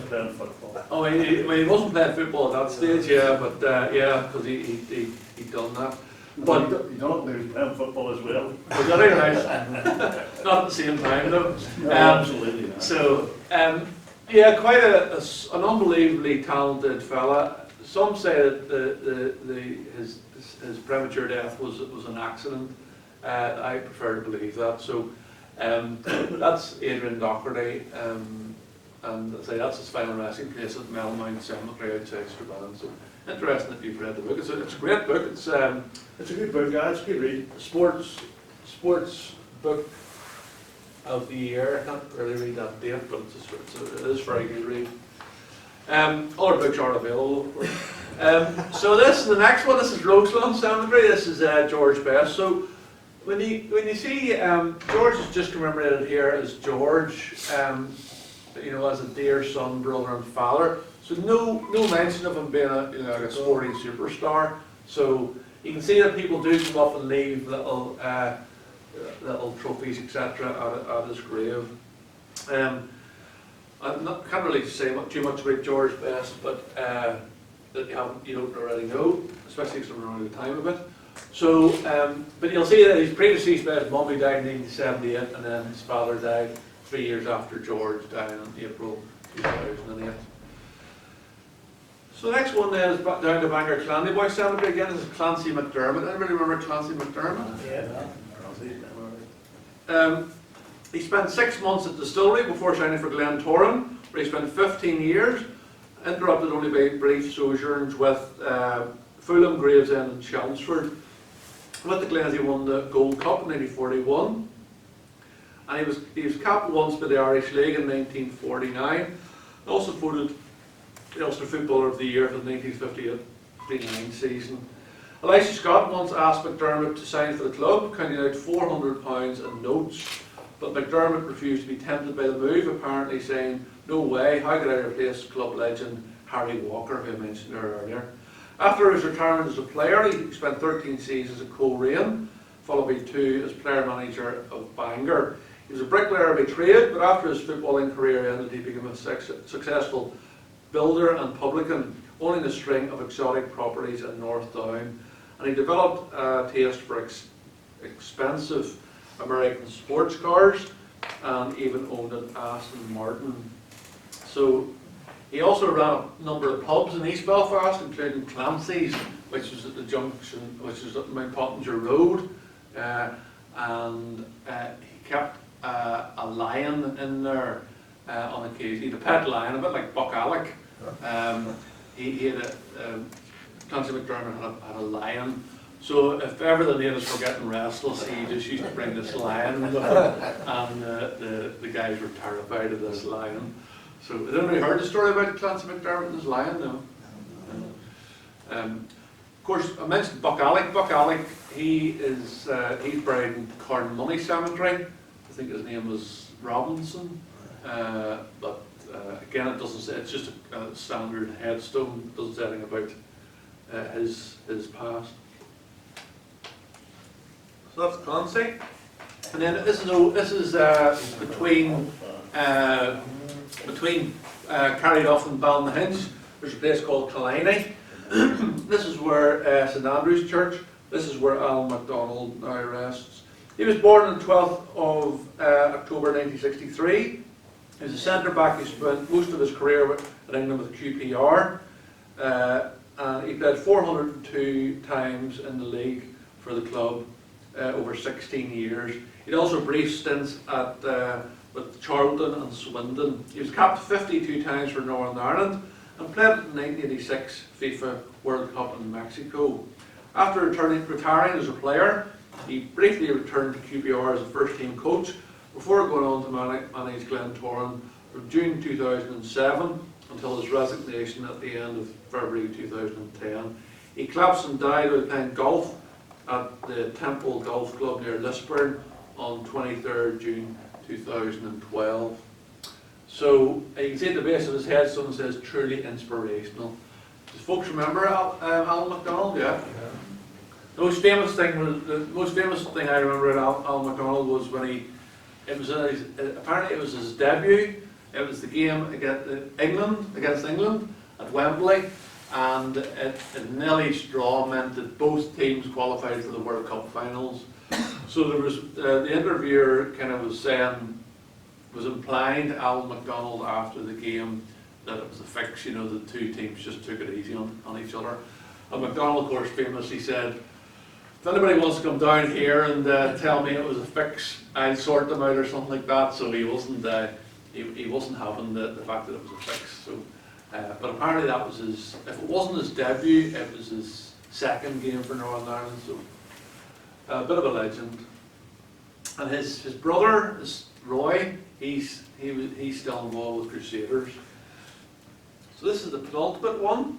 playing football. Oh, he wasn't playing football at that stage, yeah, but, yeah, because he'd done that. But, You don't know he was playing football as well. was that right? Not at the same time, though. No, absolutely not. So, yeah, quite an unbelievably talented fella. Some say that his premature death was an accident. I prefer to believe that. So, that's Adrian Doherty, and I say that's his final resting place at Melmount Cemetery outside Strabane. So, interesting if you've read the book. It's a great book. It's a good book, guys. Good read. sports book of the year. I can't really read that date, but it is a very good read. Other books aren't available, of course. So this is the next one. This is Roseland Cemetery. This is George Best. So when you see George is just commemorated here as George, you know, as a dear son, brother, and father. So no mention of him being like a sporting superstar. So you can see that people do come up and leave little trophies, etc., at his grave. Can't really say too much about George Best, but that you don't already know, especially because we're running out of time a bit. So, but you'll see that he's predeceased by his mum, who died in 1978, and then his father died 3 years after George died in April 2008. So the next one then is down to Bangor Clandyboy Cemetery. Again, this is Clancy McDermott. Anybody remember Clancy McDermott? Yeah. He spent 6 months at Distillery before signing for Glentoran, where he spent 15 years, interrupted only by brief sojourns with Fulham, Gravesend and Chelmsford. With the Glens he won the Gold Cup in 1941, and he was capped once by the Irish League in 1949, also voted the Ulster Footballer of the Year for the 1958-59 season. Elisha Scott once asked McDermott to sign for the club, counting out £400 in notes, but McDermott refused to be tempted by the move, apparently saying, "No way, how could I replace club legend Harry Walker, who I mentioned earlier." After his retirement as a player, he spent 13 seasons at Coleraine, followed by 2 as player manager of Bangor. He was a bricklayer by trade, but after his footballing career ended, he became a successful builder and publican, owning a string of exotic properties in North Down, and he developed a taste for expensive American sports cars, and even owned an Aston Martin. So he also ran a number of pubs in East Belfast, including Clancy's, which was at the junction, which was at Mount Pottinger Road, and he kept a lion in there on occasion. He had a pet lion, a bit like Buck Alec. He had Clancy McDermott had a lion. So if ever the natives were getting restless, he just used to bring this lion with him, and the guys were terrified of this lion. So has anybody heard the story about Clancy McDermott and his lion? No. Of course, I mentioned Buck Alec. Buck Alec, he's buried in Carnmoney Cemetery. I think his name was Robinson, but again, it doesn't say. It's just a standard headstone. It doesn't say anything about his past. So that's Clancy, and then this is between Carryduff and Ballynahinch. There's a place called Killiney. This is where St Andrew's Church. This is where Alan MacDonald now rests. He was born on the 12th of October 1963. He was a centre back. He spent most of his career in England with QPR, and he played 402 times in the league for the club over 16 years. He had also brief stints at with Charlton and Swindon. He was capped 52 times for Northern Ireland and played in the 1986 FIFA World Cup in Mexico. After retiring as a player, he briefly returned to QPR as a first-team coach before going on to manage Glentoran from June 2007 until his resignation at the end of February 2010. He collapsed and died while playing golf at the Temple Golf Club near Lisburn on 23rd June 2012. So you can see at the base of his headstone it says truly inspirational. Does folks remember Alan MacDonald? Yeah. The most famous thing I remember about Al McDonald was when apparently it was his debut. It was the game against England at Wembley, and a nil-each draw meant that both teams qualified for the World Cup finals. So there was the interviewer kind of was implying to Al McDonald after the game that it was a fix. You know, the two teams just took it easy on each other. And McDonald, of course, famously said, "If anybody wants to come down here and tell me it was a fix, I'll sort them out," or something like that. So he wasn't having the fact that it was a fix. So, but apparently that was his. If it wasn't his debut, it was his second game for Northern Ireland. So a bit of a legend. And his brother, Roy, he's still involved with Crusaders. So this is the penultimate one.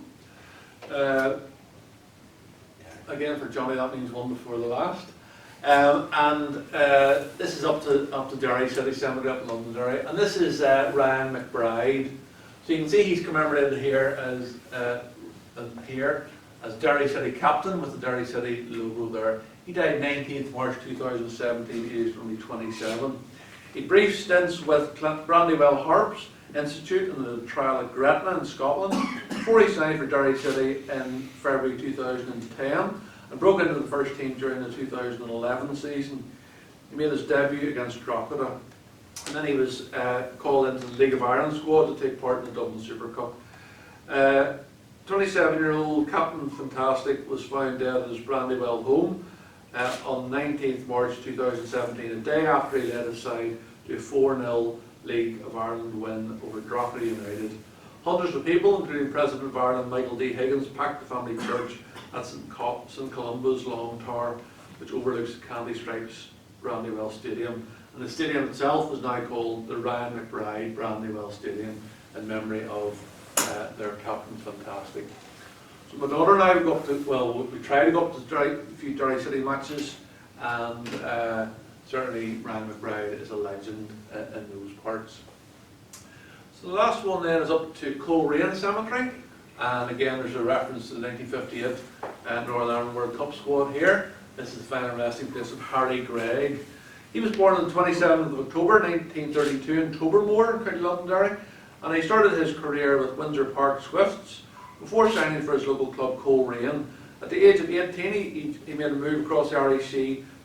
Again, for Johnny, that means one before the last. This is up to Derry City Cemetery up in Londonderry, and this is Ryan McBride. So you can see he's commemorated here as Derry City captain with the Derry City logo there. He died 19th March 2017, aged only 27. He brief stints with Brandywell Harps Institute in the trial at Gretna in Scotland before he signed for Derry City in February 2010 and broke into the first team during the 2011 season. He made his debut against Drogheda, and then he was called into the League of Ireland squad to take part in the Dublin Super Cup. 27-year-old Captain Fantastic was found dead at his Brandywell home on 19th March 2017, a day after he led his side to a 4-0 League of Ireland win over Drogheda United. Hundreds of people, including President of Ireland Michael D. Higgins, packed the family church at St Columba's Long Tower, which overlooks Candy Stripes Brandywell Stadium. And the stadium itself is now called the Ryan McBride Brandywell Stadium in memory of their Captain Fantastic. So my daughter and I would go up to, we try to go up to a few Derry City matches, and certainly Ryan McBride is a legend in those parts. So the last one then is up to Coleraine Cemetery, and again there's a reference to the 1958 Northern Ireland World Cup squad here. This is the final resting place of Harry Gregg. He was born on the 27th of October 1932 in Tobermore in County Londonderry, and he started his career with Windsor Park Swifts before signing for his local club Coleraine. At the age of 18 he made a move across the REC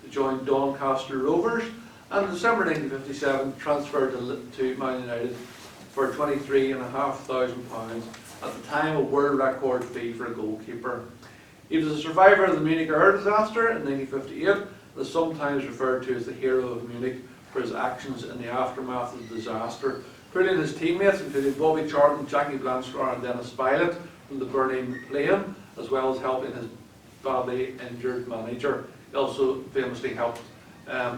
to join Doncaster Rovers, and in December 1957 transferred to Man United for £23,500, at the time a world record fee for a goalkeeper. He was a survivor of the Munich air disaster in 1958 and is sometimes referred to as the hero of Munich for his actions in the aftermath of the disaster, including his teammates, including Bobby Charlton, Jackie Blanchard and Dennis Spilett from the burning plane, as well as helping his badly injured manager. He also famously helped a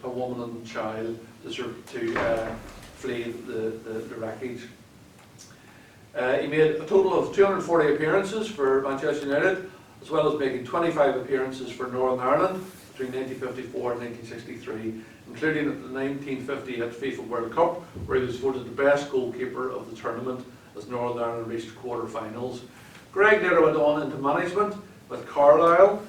woman and child to flee the wreckage. He made a total of 240 appearances for Manchester United, as well as making 25 appearances for Northern Ireland between 1954 and 1963, including at the 1958 FIFA World Cup, where he was voted the best goalkeeper of the tournament as Northern Ireland reached quarter-finals. Gregg later went on into management with Carlisle,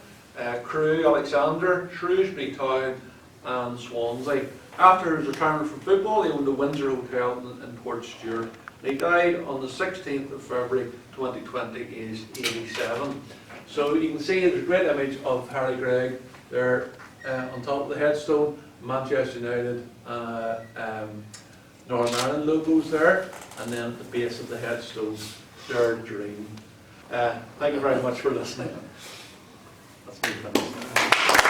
Crewe, Alexander, Shrewsbury Town and Swansea. After his retirement from football, he owned a Windsor hotel in Port Stewart. He died on the 16th of February 2020, aged 87. So you can see there's a great image of Harry Gregg there on top of the headstone, Manchester United, Northern Ireland logos there, and then at the base of the headstone, Dare to Dream. Thank you very much for listening. That's me finished.